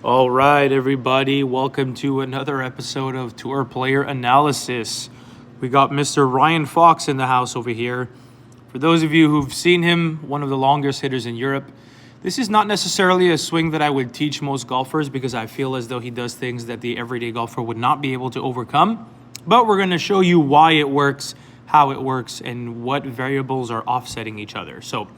All right, everybody, welcome to another episode of Tour Player Analysis. We got Mr. Ryan Fox in the house over here. For those of you who've seen him, one of the longest hitters in Europe, this is not necessarily a swing that I would teach most golfers because I feel as though he does things that the everyday golfer would not be able to overcome. But we're going to show you why it works, how it works, and what variables are offsetting each other. So,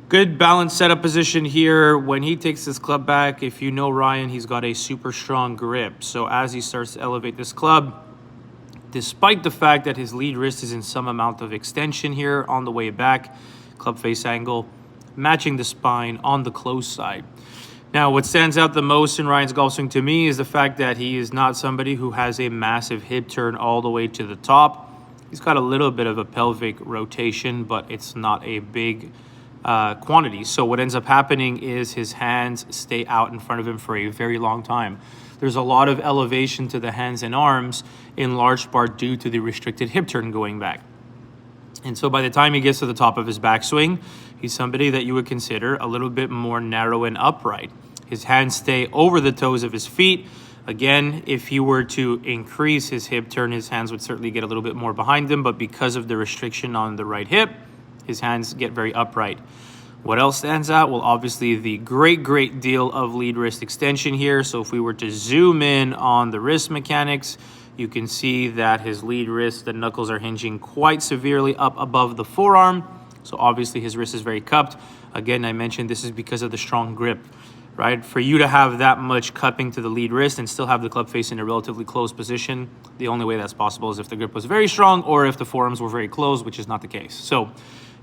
good balanced setup position here. When he takes his club back, if you know Ryan, he's got a super strong grip. So as he starts to elevate this club, despite the fact that his lead wrist is in some amount of extension here on the way back, club face angle, matching the spine on the close side. Now, what stands out the most in Ryan's golf swing to me is the fact that he is not somebody who has a massive hip turn all the way to the top. He's got a little bit of a pelvic rotation, but it's not a big quantity. So what ends up happening is his hands stay out in front of him for a very long time. There's a lot of elevation to the hands and arms, in large part due to the restricted hip turn going back. And so by the time he gets to the top of his backswing, he's somebody that you would consider a little bit more narrow and upright. His hands stay over the toes of his feet. Again, if he were to increase his hip turn, his hands would certainly get a little bit more behind him, but because of the restriction on the right hip, his hands get very upright. What else stands out? Well, obviously the great deal of lead wrist extension here. So if we were to zoom in on the wrist mechanics, you can see that his lead wrist, the knuckles are hinging quite severely up above the forearm. So obviously his wrist is very cupped. Again, I mentioned this is because of the strong grip, right? For you to have that much cupping to the lead wrist and still have the club face in a relatively closed position, the only way that's possible is if the grip was very strong or if the forearms were very closed, which is not the case. So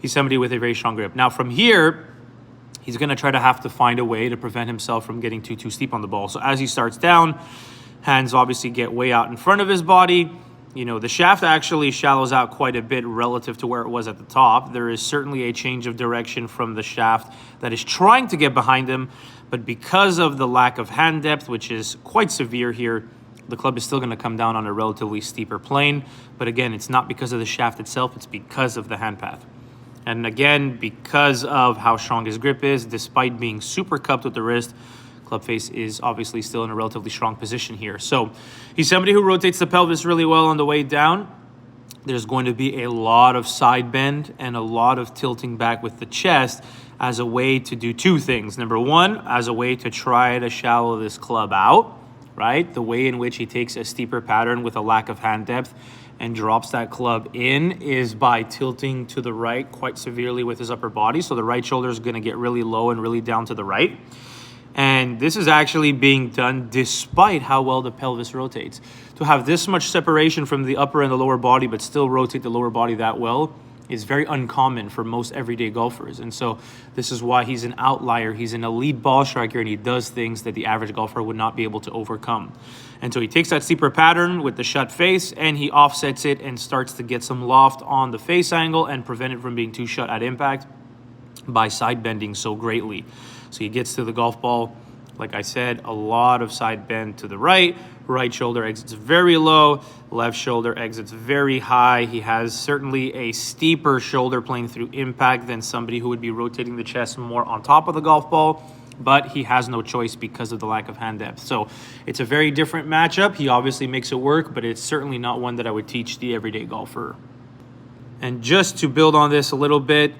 he's somebody with a very strong grip. Now from here, he's going to try to have to find a way to prevent himself from getting too steep on the ball. So as he starts down, hands obviously get way out in front of his body. You know, the shaft actually shallows out quite a bit relative to where it was at the top. There is certainly a change of direction from the shaft that is trying to get behind him, but because of the lack of hand depth, which is quite severe here, the club is still going to come down on a relatively steeper plane. But again, it's not because of the shaft itself, it's because of the hand path. And again, because of how strong his grip is, despite being super cupped with the wrist, club face is obviously still in a relatively strong position here. So he's somebody who rotates the pelvis really well on the way down. There's going to be a lot of side bend and a lot of tilting back with the chest as a way to do two things. Number one, as a way to try to shallow this club out, right? The way in which he takes a steeper pattern with a lack of hand depth and drops that club in is by tilting to the right quite severely with his upper body. So the right shoulder is going to get really low and really down to the right. And this is actually being done despite how well the pelvis rotates. To have this much separation from the upper and the lower body but still rotate the lower body that well is very uncommon for most everyday golfers. And so this is why he's an outlier. He's an elite ball striker, and he does things that the average golfer would not be able to overcome. And so he takes that steeper pattern with the shut face and he offsets it and starts to get some loft on the face angle and prevent it from being too shut at impact by side bending so greatly. So he gets to the golf ball, like I said, a lot of side bend to the right. Right shoulder exits very low. Left shoulder exits very high. He has certainly a steeper shoulder plane through impact than somebody who would be rotating the chest more on top of the golf ball, but he has no choice because of the lack of hand depth. So it's a very different matchup. He obviously makes it work, but it's certainly not one that I would teach the everyday golfer. And just to build on this a little bit,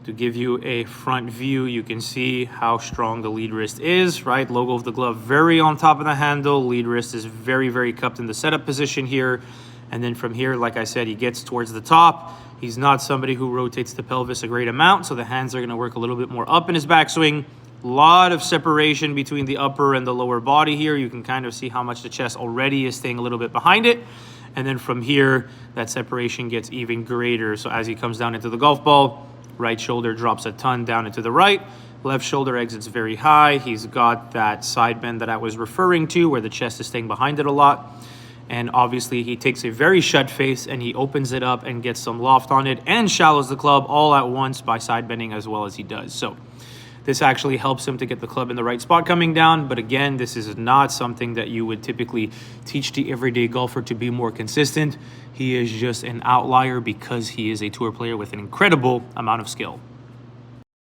to give you a front view, you can see how strong the lead wrist is, right? Logo of the glove very on top of the handle. Lead wrist is very cupped in the setup position here. And then from here, like I said, he gets towards the top. He's not somebody who rotates the pelvis a great amount, so the hands are going to work a little bit more up in his backswing. A lot of separation between the upper and the lower body here. You can kind of see how much the chest already is staying a little bit behind it. And then from here, that separation gets even greater. So as he comes down into the golf ball, right shoulder drops a ton down into the right. Left shoulder exits very high. He's got that side bend that I was referring to where the chest is staying behind it a lot. And obviously he takes a very shut face and he opens it up and gets some loft on it and shallows the club all at once by side bending as well as he does. So this actually helps him to get the club in the right spot coming down. But again, this is not something that you would typically teach the everyday golfer to be more consistent. He is just an outlier because he is a tour player with an incredible amount of skill.